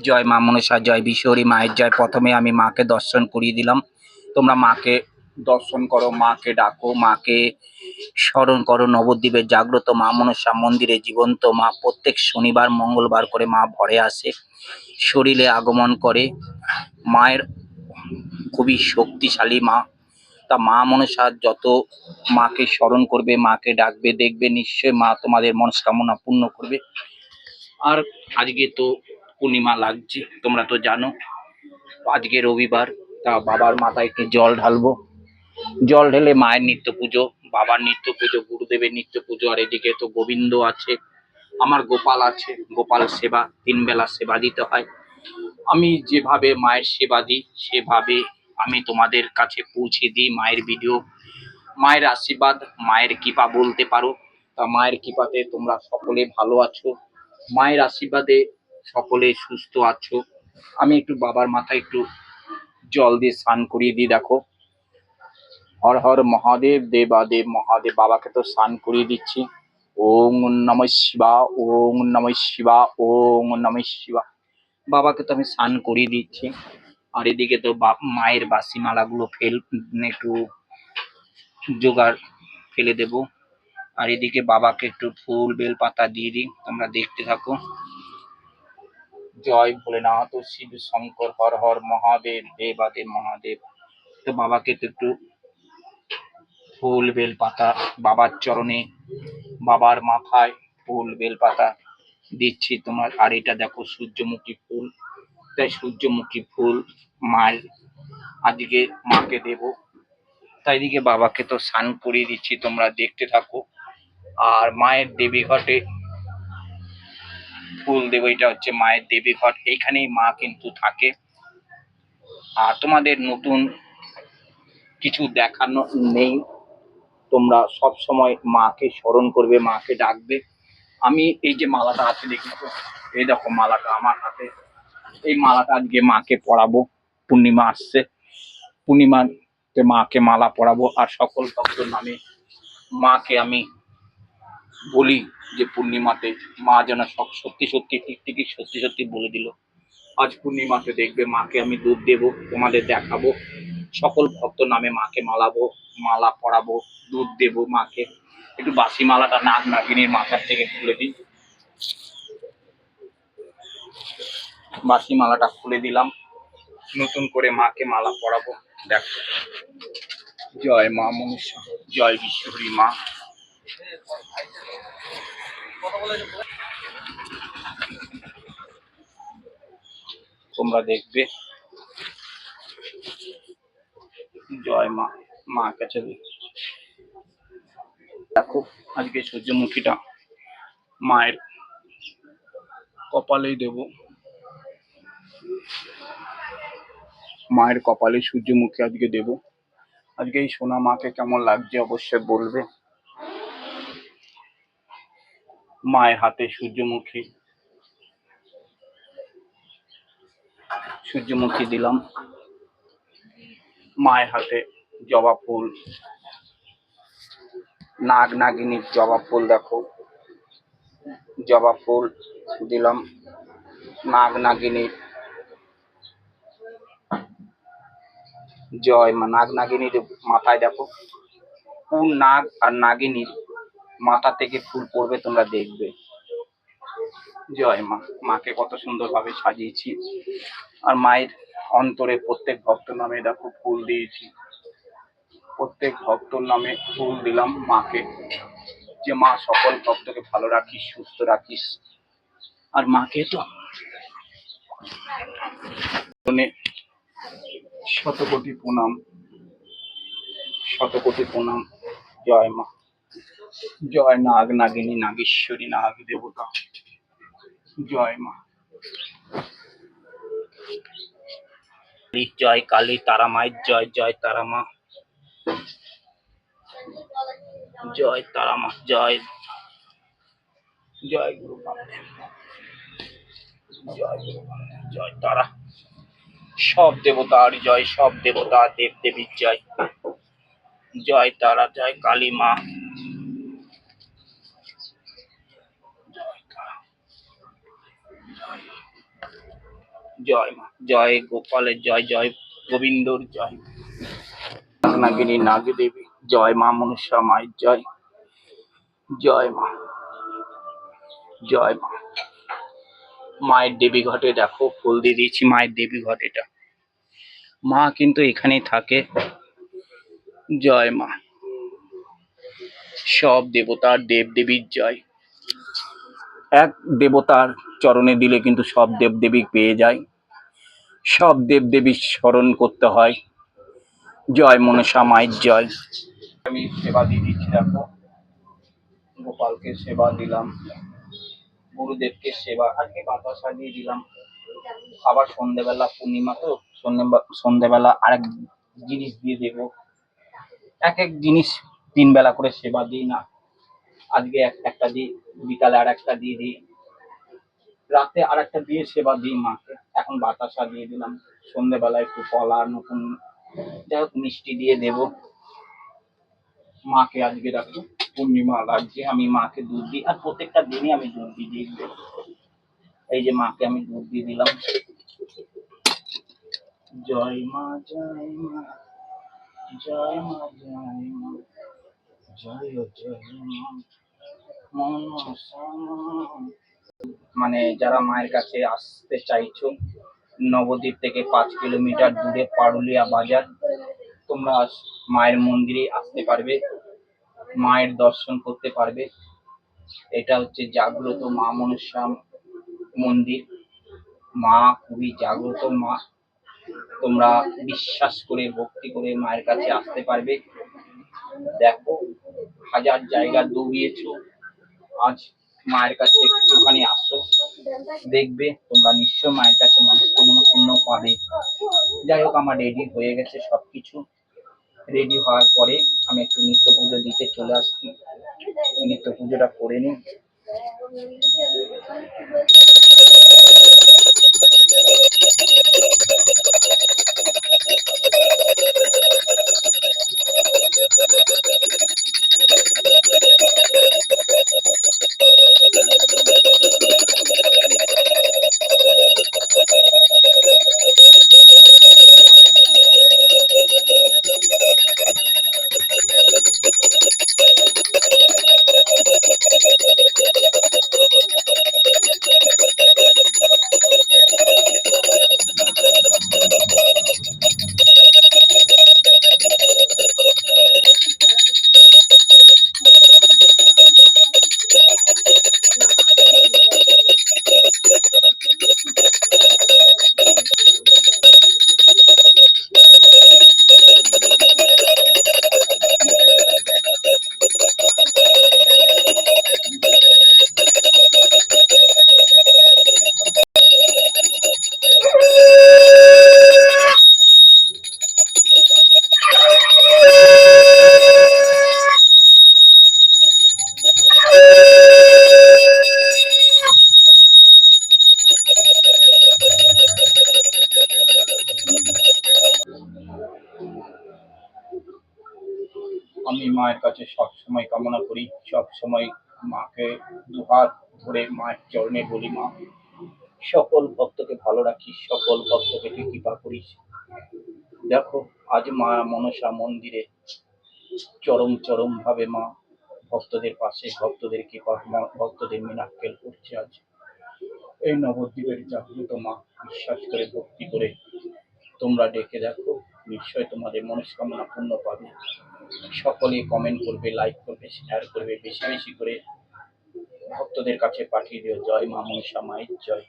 জয় মা মনসা, জয় বিশ্বহরী মায়ের জয়। প্রথমে আমি মাকে দর্শন করিয়ে দিলাম। তোমরা মাকে দর্শন করো, মাকে ডাকো, মাকে স্মরণ করো। নবদ্বীপের জাগ্রত মা মনসা মন্দিরে জীবন্ত মা প্রত্যেক শনিবার মঙ্গলবার করে মা ভরে আসে, শরীরে আগমন করে। মায়ের খুবই শক্তিশালী মা। তা মা মনসা যত মাকে স্মরণ করবে, মাকে ডাকবে, দেখবে নিশ্চয় মা তোমাদের মনস্কামনা পূর্ণ করবে। আর আজকে তো পূর্ণিমা লাগছে, তোমরা তো জানো আজকে রবিবার। তা বাবার মাথায় একটু জল ঢালবো। জল ঢেলে মায়ের নিত্য পুজো, বাবার নিত্য পুজো, গুরুদেবের নিত্য পুজো। আর এদিকে তো গোবিন্দ আছে, আমার গোপাল আছে, গোপাল সেবা, 3 বেলা সেবা দিতে হয়। আমি যেভাবে মায়ের সেবা দিই সেভাবে আমি তোমাদের কাছে পৌঁছে দিই মায়ের ভিডিও। মায়ের আশীর্বাদ, মায়ের কৃপা বলতে পারো। তা মায়ের কৃপাতে তোমরা সকলে ভালো আছো, মায়ের আশীর্বাদে সকলে সুস্থ আছো। আমি একটু বাবার মাথায় একটু জল দিয়ে স্নান করিয়ে দিই। দেখো, হর হর মহাদেব, দেবাদেব মহাদেব। বাবাকে তো স্নান করিয়ে দিচ্ছি। ওং নমঃ শিবা, ওং নমঃ শিবা, ওং নমঃ শিবা। বাবাকে তো আমি স্নান করিয়ে দিচ্ছি। আর এদিকে তো মায়ের বাসি মালাগুলো একটু জোগাড় ফেলে দেব। আর এদিকে বাবাকে একটু ফুল বেল পাতা দিয়ে দিই, তোমরা দেখতে থাকো। জয় ভোলেনাথ, শিব শঙ্কর, হর হর মহাদেব, দেবাদেব মহাদেব। তো বাবাকে তো একটু ফুল বেল পাতা বাবার চরণে, বাবার মাথায় ফুল বেল পাতা দিচ্ছি তোমার। আর এটা দেখো সূর্যমুখী ফুল, তাই সূর্যমুখী ফুল মায়ের আজকে মাকে দেব। তাই দিকে বাবাকে তো স্নান করিয়ে দিচ্ছি, তোমরা দেখতে থাকো। আর মায়ের দেবী ঘটে ফুল দেব, এটা হচ্ছে মায়ের দেবী ঘট, এইখানেই মা কিন্তু থাকে। আর তোমাদের নতুন কিছু দেখানো নেই, তোমরা সব সময় মাকে স্মরণ করবে, মাকে ডাকবে। আমি এই যে মালাটা হাতে দেখেছো, এই দেখো মালাটা আমার হাতে, এই মালাটা আজকে মাকে পরাবো। পূর্ণিমা আসছে, পূর্ণিমাতে মাকে মালা পরাবো। আর সকল ভক্তর নামে মাকে আমি বলি যে পূর্ণিমাতে মা যেন সব সত্যি সত্যি টিকটিকি সত্যি সত্যি বলে দিল। আজ পূর্ণিমাতে দেখবে মাকে আমি দুধ দেবো, তোমাদের দেখাবো। সকল ভক্ত নামে মাকে মালা পরাবো, দুধ দেবো মাকে। একটু বাসি মালাটা নাগ নাগিনীর মাথার থেকে খুলে দিই। বাসি মালাটা খুলে দিলাম, নতুন করে মাকে মালা পরাবো। দেখো, জয় মা মনসা, জয় বিশ্বহরী মা। তোমরা দেখবে, জয় মা। মা কাছে দেখো আজকে সূর্যমুখীটা মায়ের কপালেই দেব, মায়ের কপালে সূর্যমুখী আজকে দেব। আজকে এই সোনা মাকে কেমন লাগছে অবশ্যই বলবে। মায়ের হাতে সূর্যমুখী, সূর্যমুখী দিলাম। মায়ের হাতে জবা ফুল, নাগ নাগিনীর জবা ফুল, দেখো জবা ফুল দিলাম। নাগ নাগিনীর জয় মা। নাগ নাগিনীর মাথায় দেখো কোন নাগ আর নাগিনীর মাথা থেকে ফুল পড়বে, তোমরা দেখবে। জয় মা। মাকে কত সুন্দর ভাবে সাজিয়েছি। আর মায়ের অন্তরে প্রত্যেক ভক্ত নামে দেখো ফুল দিয়েছি, প্রত্যেক ভক্তর নামে ফুল দিলাম মাকে, যে মা সকল ভক্তকে ভালো রাখিস, সুস্থ রাখিস। আর মাকে তো শতকোটি প্রণাম, শতকোটি প্রণাম। জয় মা, জয় নাগ নাগিনী, নাগেশ্বরী, নাগ দেবতা। জয় মা। জয় কালী, তারা মায়ের জয়, জয় তারা মা, জয় তারা মা, জয় জয় গুরু বামদেব, জয় গুরু বামদেব, জয় তারা। সব দেবতার জয়, সব দেবতা দেব দেবীর জয়। জয় তারা, জয় কালী মা, জয় তারা, জয়। জয় মা, জয় গোপালের জয়, জয় গোবিন্দর জয়, নাগিনী নাগী দেবী জয়, মা মনসা মায়ের জয়, জয় মা, জয় মা। মায়ের দেবী ঘটে দেখো ফুল দিয়ে দিয়েছি, মায়ের দেবী ঘট এটা, মা কিন্তু এখানেই থাকে। জয় মা, সব দেবতার দেব দেবীর জয়। এক দেবতার চরণে দিলে কিন্তু সব দেব দেবী পেয়ে যায়, সব দেব দেবীর স্মরণ করতে হয়। জয় মনসা মায়ের জয়। আমি সেবা দিয়ে দিচ্ছি দেখো, গোপালকে সেবা দিলাম, গুরুদেবকে সেবা, আজকে বাতাসা দিয়ে দিলাম। আবার সন্ধ্যেবেলা পূর্ণিমা তো, সন্ধ্যেবেলা আরেক জিনিস দিয়ে দেব। এক এক জিনিস 3 বেলা করে সেবা দিই না, আজকে একটা দিই, বিকালে আর একটা দিয়ে দিই, রাতে আর একটা দিয়ে সেবা দিই মাকে। এখন বাতাসা দিয়ে দিলাম, সন্ধ্যেবেলা একটু কলা নতুন যাই হোক মিষ্টি দিয়ে দেব মাকে। আজকে রাখো পূর্ণিমা লাগছে, আমি মাকে দুধ দিই, আর প্রত্যেকটা দিনই আমি দুধ দিয়ে দিই। এই যে মাকে আমি দুধ দিয়ে দিলাম। জয় মা, জয় মা, জয় মা, জয় মা, জয় জয় মা মনসা মা। মানে যারা মায়ের কাছে আসতে চাইছো, নবদ্বীপ থেকে 5 কিলোমিটার দূরে পারুলিয়া বাজার, তোমরা মায়ের মন্দিরে আসতে পারবে, মায়ের দর্শন করতে পারবে। এটা হচ্ছে জাগ্রত মা মনসা মন্দির, মা খুবই জাগ্রত মা। তোমরা বিশ্বাস করে ভক্তি করে মায়ের কাছে আসতে পারবে। দেখো হাজার জায়গা দৌড়িয়েছো, আজ মায়ের কাছে একটুখানি আসো, দেখবে তোমরা নিশ্চয় মায়ের কাছে মনস্কামনা পূর্ণ পাবে। যাই হোক আমার রেডি হয়ে গেছে সবকিছু, রেডি হওয়ার পরে আমি একটু নিত্য পুজো দিতে চলে আসছি, নিত্য পুজোটা করে নিই। আমি মায়ের কাছে সবসময় কামনা করি, সবসময় মাকে দুহাত ধরে মায়ের চরণে বলি, মা সকল ভক্তকে ভালো রাখিস, সকল ভক্তকে তুই কৃপা করিস। দেখো আজ মা মনসা মন্দিরে চরম চরম ভাবে মা ভক্তদের পাশে, ভক্তদের কৃপা, ভক্তদের মিরাক্কেল করছে। আজ এই নবদ্বীপের জাগ্রত মা, বিশ্বাস করে ভক্তি করে তোমরা ডেকে দেখো, নিশ্চয় তোমাদের মনস্কামনা পূর্ণ পাবে। সকলে কমেন্ট করবে, লাইক করবে, শেয়ার করবে, বেশি বেশি করে ভক্তদের কাছে পাঠিয়ে দিও। জয় মা মনসা মায়ের জয়।